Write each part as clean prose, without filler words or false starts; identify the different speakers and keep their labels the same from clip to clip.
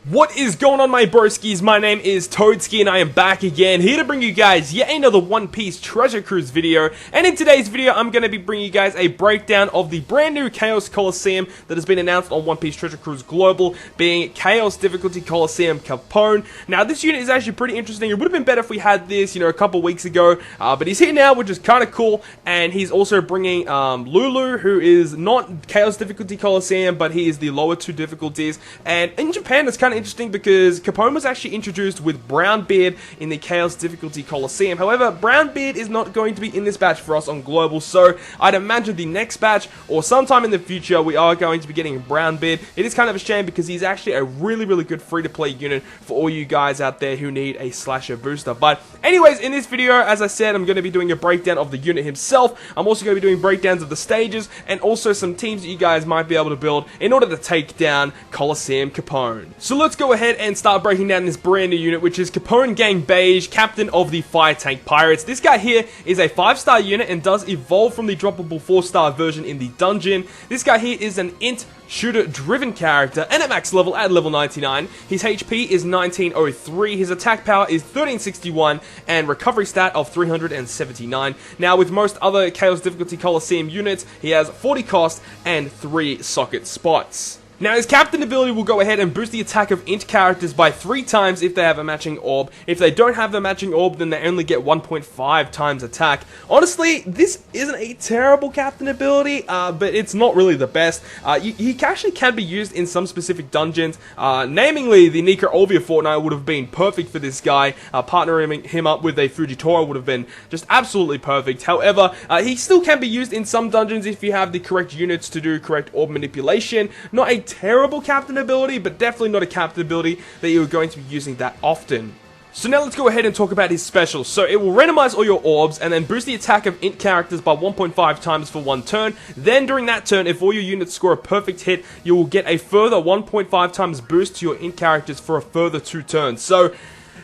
Speaker 1: What is going on, my broskies? My name is Toadski and I am back again, here to bring you guys yet another One Piece Treasure Cruise video. And in today's video, I'm going to be bringing you guys a breakdown of the brand new Chaos Coliseum that has been announced on One Piece Treasure Cruise Global, being Chaos Difficulty Coliseum Capone. Now, this unit is actually pretty interesting. It would have been better if we had this, a couple weeks ago, but he's here now, which is kind of cool. And he's also bringing Lulu, who is not Chaos Difficulty Coliseum, but he is the lower two difficulties. And in Japan, it's kind of interesting because Capone was actually introduced with Brownbeard in the Chaos Difficulty Coliseum. However, Brownbeard is not going to be in this batch for us on Global, so I'd imagine the next batch, or sometime in the future, we are going to be getting Brownbeard. It is kind of a shame because he's actually a really good free-to-play unit for all you guys out there who need a slasher booster. But anyways, in this video, as I said, I'm going to be doing a breakdown of the unit himself. I'm also going to be doing breakdowns of the stages, and also some teams that you guys might be able to build in order to take down Coliseum Capone. So let's go ahead and start breaking down this brand new unit, which is Capone Gang Beige, Captain of the Fire Tank Pirates. This guy here is a 5-star unit and does evolve from the droppable 4-star version in the dungeon. This guy here is an int shooter-driven character, and at max level at level 99. His HP is 1903, his attack power is 1361, and recovery stat of 379. Now, with most other Chaos Difficulty Coliseum units, he has 40 cost and 3 socket spots. Now, his captain ability will go ahead and boost the attack of int characters by 3 times if they have a matching orb. If they don't have the matching orb, then they only get 1.5 times attack. Honestly, this isn't a terrible captain ability, but it's not really the best. He actually can be used in some specific dungeons. Namely, the Nika Olvia fortnight would have been perfect for this guy. Partnering him up with a Fujitora would have been just absolutely perfect. However, he still can be used in some dungeons if you have the correct units to do correct orb manipulation. Not a terrible captain ability, but definitely not a captain ability that you're going to be using that often. So now let's go ahead and talk about his specials. So it will randomize all your orbs and then boost the attack of int characters by 1.5 times for 1 turn. Then during that turn, if all your units score a perfect hit, you will get a further 1.5 times boost to your int characters for a further 2 turns. So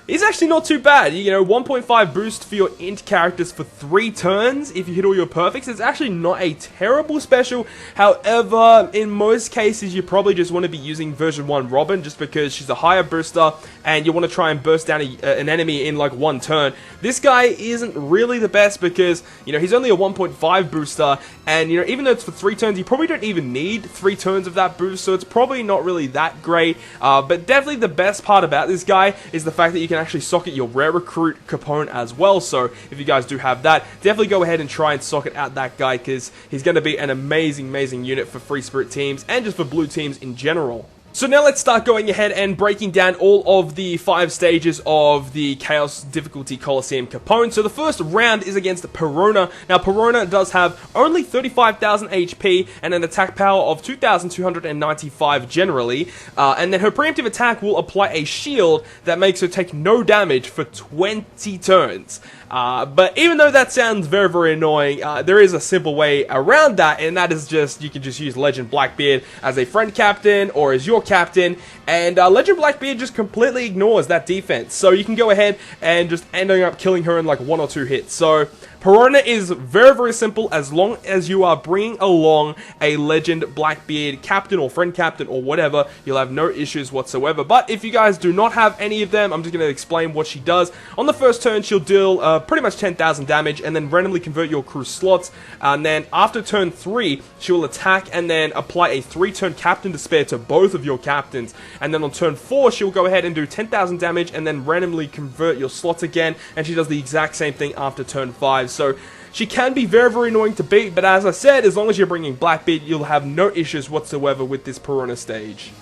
Speaker 1: it's actually not too bad. 1.5 boost for your int characters for 3 turns if you hit all your perfects. It's actually not a terrible special. However, in most cases, you probably just want to be using version 1 Robin just because she's a higher booster and you want to try and burst down an enemy in like 1 turn. This guy isn't really the best because, he's only a 1.5 booster, and, even though it's for 3 turns, you probably don't even need 3 turns of that boost, so it's probably not really that great. But definitely the best part about this guy is the fact that you can actually socket your rare recruit Capone as well. So if you guys do have that, definitely go ahead and try and socket out that guy because he's going to be an amazing unit for free spirit teams and just for blue teams in general. So now let's start going ahead and breaking down all of the 5 stages of the Chaos Difficulty Coliseum Capone. So the first round is against Perona. Now, Perona does have only 35,000 HP and an attack power of 2,295 generally. And then her preemptive attack will apply a shield that makes her take no damage for 20 turns. But even though that sounds very annoying, there is a simple way around that, and that is you can just use Legend Blackbeard as a friend captain or as your captain, and Legend Blackbeard just completely ignores that defense. So you can go ahead and just ending up killing her in like 1 or 2 hits. So Perona is very simple. As long as you are bringing along a Legend Blackbeard captain or friend captain or whatever, you'll have no issues whatsoever. But if you guys do not have any of them, I'm just going to explain what she does. On the first turn, she'll deal pretty much 10,000 damage and then randomly convert your crew slots. And then after turn 3, she will attack and then apply a 3-turn captain despair to both of your captains. And then on turn 4, she'll go ahead and do 10,000 damage and then randomly convert your slots again. And she does the exact same thing after turn 5. So she can be very annoying to beat, but as I said, as long as you're bringing Blackbeard, you'll have no issues whatsoever with this Perona stage.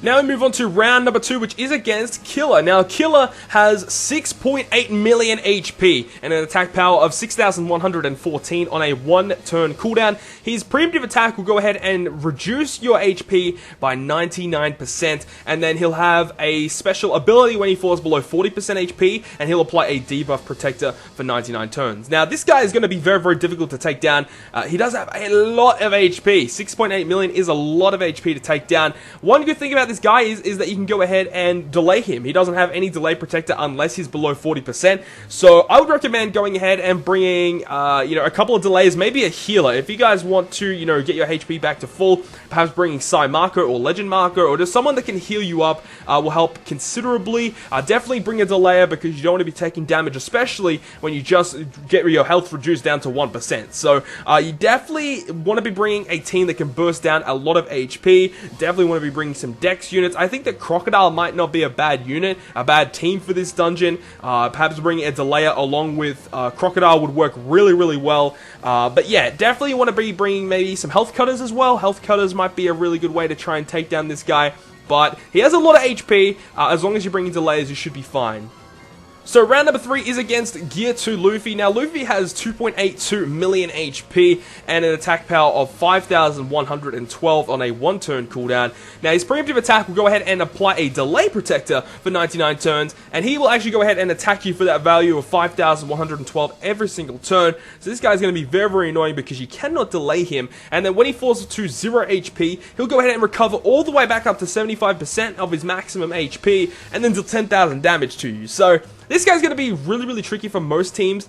Speaker 1: Now we move on to round number 2, which is against Killer. Now, Killer has 6.8 million HP and an attack power of 6,114 on a 1-turn cooldown. His preemptive attack will go ahead and reduce your HP by 99%, and then he'll have a special ability when he falls below 40% HP, and he'll apply a debuff protector for 99 turns. Now, this guy is going to be very difficult to take down. He does have a lot of HP. 6.8 million is a lot of HP to take down. One good thing about this guy is that you can go ahead and delay him. He doesn't have any delay protector unless he's below 40%. So I would recommend going ahead and bringing, a couple of delays, maybe a healer. If you guys want to, get your HP back to full, perhaps bringing Psy Marco or Legend Marco or just someone that can heal you up will help considerably. Definitely bring a delayer because you don't want to be taking damage, especially when you just get your health reduced down to 1%. So you definitely want to be bringing a team that can burst down a lot of HP. Definitely want to be bringing some Dex units. I think that Crocodile might not be a bad unit, a bad team for this dungeon. Perhaps bringing a delayer along with Crocodile would work really, really well. But yeah, definitely want to be bringing maybe some health cutters as well. Health cutters might be a really good way to try and take down this guy. But he has a lot of HP. As long as you're bringing delayers, you should be fine. So round number 3 is against Gear 2 Luffy. Now Luffy has 2.82 million HP and an attack power of 5,112 on a 1-turn cooldown. Now his preemptive attack will go ahead and apply a delay protector for 99 turns, and he will actually go ahead and attack you for that value of 5,112 every single turn. So this guy's going to be very, very annoying because you cannot delay him, and then when he falls to 0 HP, he'll go ahead and recover all the way back up to 75% of his maximum HP, and then deal 10,000 damage to you. So this guy's going to be really, really tricky for most teams.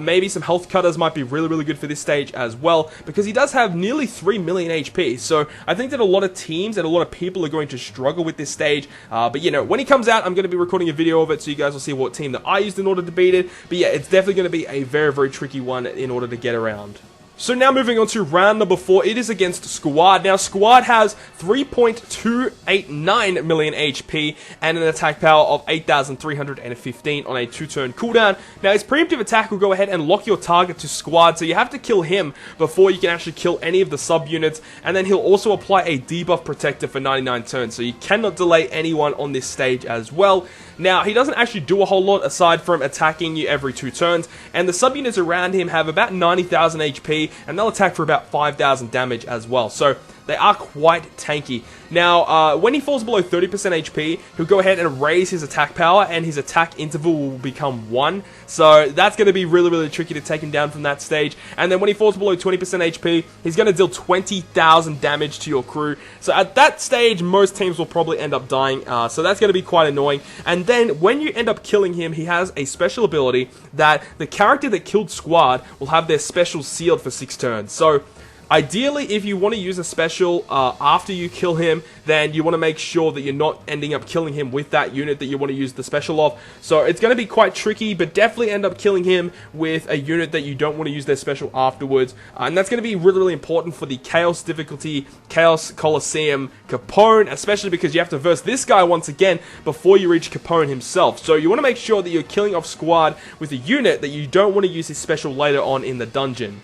Speaker 1: Maybe some health cutters might be really, really good for this stage as well, because he does have nearly 3 million HP. So I think that a lot of teams and a lot of people are going to struggle with this stage. But when he comes out, I'm going to be recording a video of it, so you guys will see what team that I used in order to beat it. But yeah, it's definitely going to be a very, very tricky one in order to get around. So now moving on to round number 4, it is against Squad. Now Squad has 3.289 million HP and an attack power of 8,315 on a 2-turn cooldown. Now his preemptive attack will go ahead and lock your target to Squad, so you have to kill him before you can actually kill any of the sub-units, and then he'll also apply a debuff protector for 99 turns, so you cannot delay anyone on this stage as well. Now he doesn't actually do a whole lot aside from attacking you every 2 turns, and the sub-units around him have about 90,000 HP, and they'll attack for about 5,000 damage as well. So they are quite tanky. Now, when he falls below 30% HP, he'll go ahead and raise his attack power, and his attack interval will become 1. So that's going to be really, really tricky to take him down from that stage. And then when he falls below 20% HP, he's going to deal 20,000 damage to your crew. So at that stage, most teams will probably end up dying. So that's going to be quite annoying. And then when you end up killing him, he has a special ability that the character that killed Squad will have their special sealed for 6 turns. So ideally, if you want to use a special after you kill him, then you want to make sure that you're not ending up killing him with that unit that you want to use the special of. So it's going to be quite tricky, but definitely end up killing him with a unit that you don't want to use their special afterwards. And that's going to be really, really important for the Chaos difficulty, Chaos Coliseum Capone, especially because you have to verse this guy once again before you reach Capone himself. So you want to make sure that you're killing off Squad with a unit that you don't want to use his special later on in the dungeon.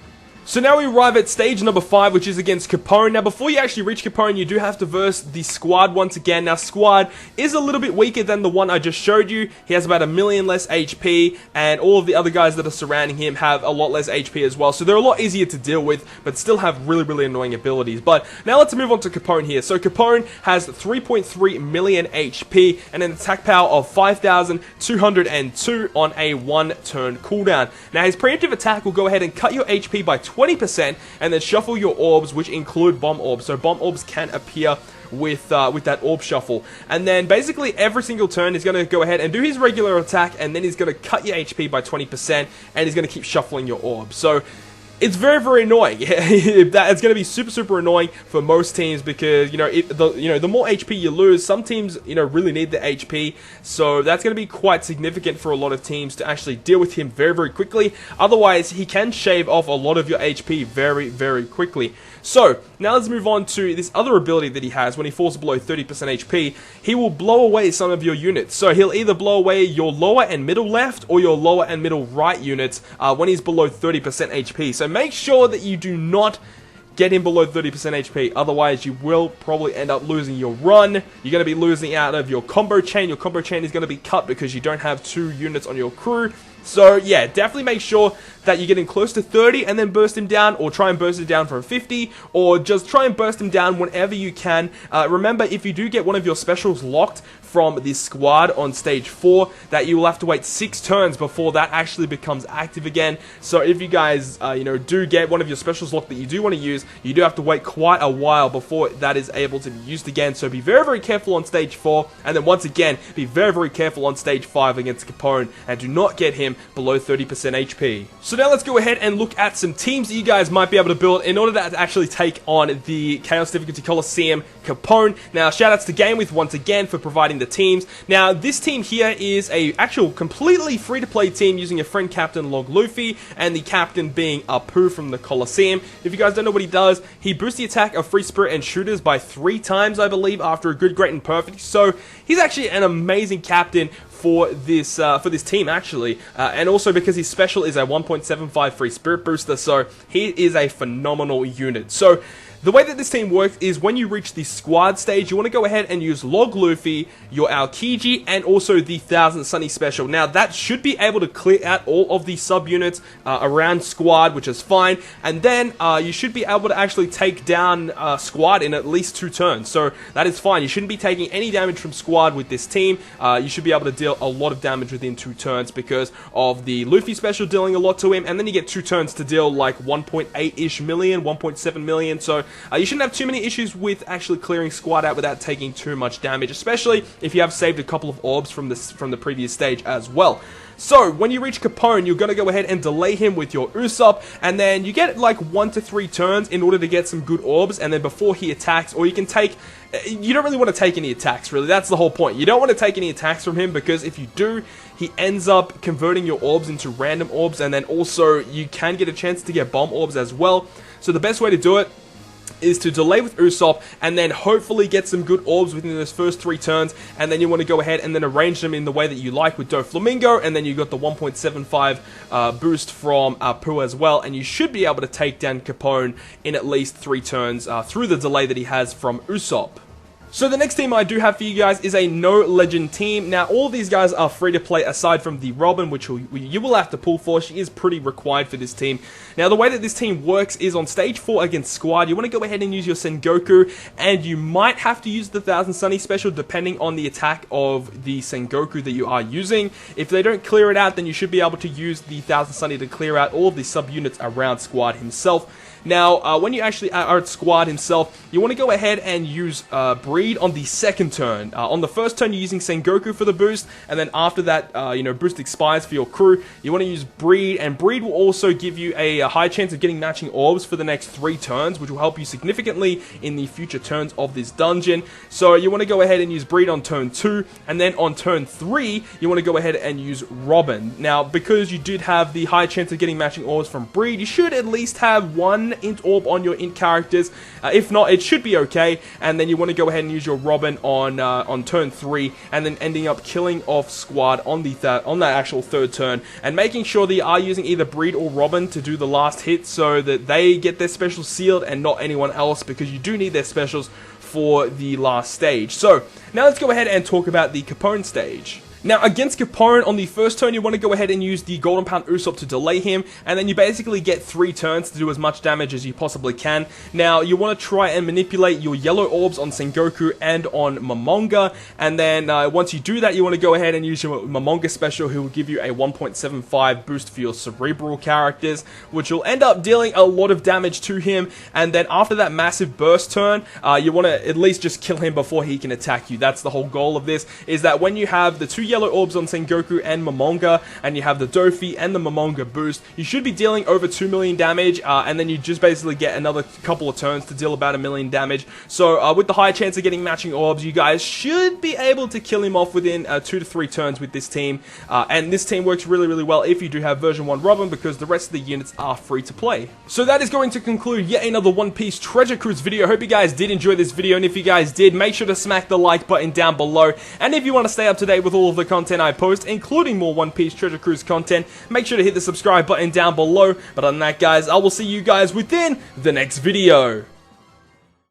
Speaker 1: So now we arrive at stage number 5, which is against Capone. Now, before you actually reach Capone, you do have to verse the Squad once again. Now, Squad is a little bit weaker than the one I just showed you. He has about 1 million less HP, and all of the other guys that are surrounding him have a lot less HP as well. So they're a lot easier to deal with, but still have really, really annoying abilities. But now let's move on to Capone here. So Capone has 3.3 million HP and an attack power of 5,202 on a 1-turn cooldown. Now, his preemptive attack will go ahead and cut your HP by 20%, and then shuffle your orbs, which include bomb orbs. So bomb orbs can appear with that orb shuffle, and then basically every single turn he's going to go ahead and do his regular attack, and then he's going to cut your HP by 20%, and he's going to keep shuffling your orbs. So it's very, very annoying. It's going to be super, super annoying for most teams because, the more HP you lose, some teams, really need the HP. So that's going to be quite significant for a lot of teams to actually deal with him very, very quickly. Otherwise, he can shave off a lot of your HP very, very quickly. So now let's move on to this other ability that he has. When he falls below 30% HP, he will blow away some of your units. So he'll either blow away your lower and middle left or your lower and middle right units when he's below 30% HP. So make sure that you do not get him below 30% HP, otherwise you will probably end up losing your run. You're going to be losing out of your combo chain. Your combo chain is going to be cut because you don't have 2 units on your crew. So yeah, definitely make sure that you're getting close to 30 and then burst him down, or try and burst it down for a 50, or just try and burst him down whenever you can. Remember, if you do get one of your specials locked from this squad on stage 4, that you will have to wait 6 turns before that actually becomes active again. So if you guys, do get one of your specials locked that you do want to use, you do have to wait quite a while before that is able to be used again. So be very, very careful on stage 4, and then once again, be very, very careful on stage 5 against Capone, and do not get him below 30% HP. So now let's go ahead and look at some teams that you guys might be able to build in order to actually take on the Chaos Difficulty Coliseum Capone. Now, shoutouts to GameWith once again for providing the teams. Now, this team here is a actual completely free-to-play team using a friend captain Log Luffy, and the captain being Apu from the Colosseum. If you guys don't know what he does, he boosts the attack of Free Spirit and Shooters by 3 times, I believe, after a good, great, and perfect. So he's actually an amazing captain for this team, actually, and also because his special is a 1.75 free spirit booster, so he is a phenomenal unit. So the way that this team works is when you reach the squad stage, you want to go ahead and use Log Luffy, your Aokiji, and also the 1000 Sunny special. Now, that should be able to clear out all of the sub-units around squad, which is fine, and then you should be able to actually take down squad in at least 2 turns, so that is fine. You shouldn't be taking any damage from squad with this team. You should be able to deal a lot of damage within 2 turns because of the Luffy special dealing a lot to him, and then you get 2 turns to deal like 1.8-ish million, 1.7 million, so you shouldn't have too many issues with actually clearing squad out without taking too much damage, especially if you have saved a couple of orbs from the previous stage as well. So, when you reach Capone, you're going to go ahead and delay him with your Usopp, and then you get like 1 to 3 turns in order to get some good orbs, and then before he attacks, or you can take... You don't really want to take any attacks, really. That's the whole point. You don't want to take any attacks from him, because if you do, he ends up converting your orbs into random orbs, and then also you can get a chance to get bomb orbs as well. So the best way to do it is to delay with Usopp, and then hopefully get some good orbs within those first 3 turns, and then you want to go ahead and then arrange them in the way that you like with Doflamingo, and then you got the 1.75 boost from Apu as well, and you should be able to take down Capone in at least 3 turns through the delay that he has from Usopp. So the next team I do have for you guys is a no legend team. Now, all of these guys are free to play aside from the Robin, which you will have to pull for. She is pretty required for this team. Now, the way that this team works is on stage 4 against squad, you want to go ahead and use your Sengoku, and you might have to use the 1000 Sunny special depending on the attack of the Sengoku that you are using. If they don't clear it out, then you should be able to use the 1000 Sunny to clear out all of the sub-units around squad himself. Now, when you actually are at squad himself, you want to go ahead and use Breed on the second turn. On the first turn, you're using Sengoku for the boost, and then after that, boost expires for your crew, you want to use Breed, and Breed will also give you a high chance of getting matching orbs for the next 3 turns, which will help you significantly in the future turns of this dungeon. So you want to go ahead and use Breed on turn 2, and then on turn 3, you want to go ahead and use Robin. Now, because you did have the high chance of getting matching orbs from Breed, you should at least have 1 int orb on your int characters. If not, it should be okay, and then you want to go ahead and use your Robin on turn 3, and then ending up killing off squad on that actual 3rd turn, and making sure that you are using either Breed or Robin to do the last hit so that they get their specials sealed and not anyone else, because you do need their specials for the last stage. So now let's go ahead and talk about the Capone stage. Now, against Capone, on the first turn, you want to go ahead and use the Golden Pound Usopp to delay him, and then you basically get 3 turns to do as much damage as you possibly can. Now, you want to try and manipulate your yellow orbs on Sengoku and on Momonga, and then once you do that, you want to go ahead and use your Momonga special, who will give you a 1.75 boost for your cerebral characters, which will end up dealing a lot of damage to him, and then after that massive burst turn, you want to at least just kill him before he can attack you. That's the whole goal of this, is that when you have the 2 yellow orbs on Sengoku and Momonga, and you have the Dofi and the Momonga boost, you should be dealing over 2 million damage, and then you just basically get another couple of turns to deal about 1 million damage. So with the high chance of getting matching orbs, you guys should be able to kill him off within 2 to 3 turns with this team, and this team works really, really well if you do have version 1 Robin, because the rest of the units are free to play. So that is going to conclude yet another One Piece Treasure Cruise video. Hope you guys did enjoy this video, and if you guys did, make sure to smack the like button down below, and if you want to stay up to date with all of the content I post, including more One Piece Treasure Cruise content, make sure to hit the subscribe button down below. But other than that, guys, I will see you guys within the next video.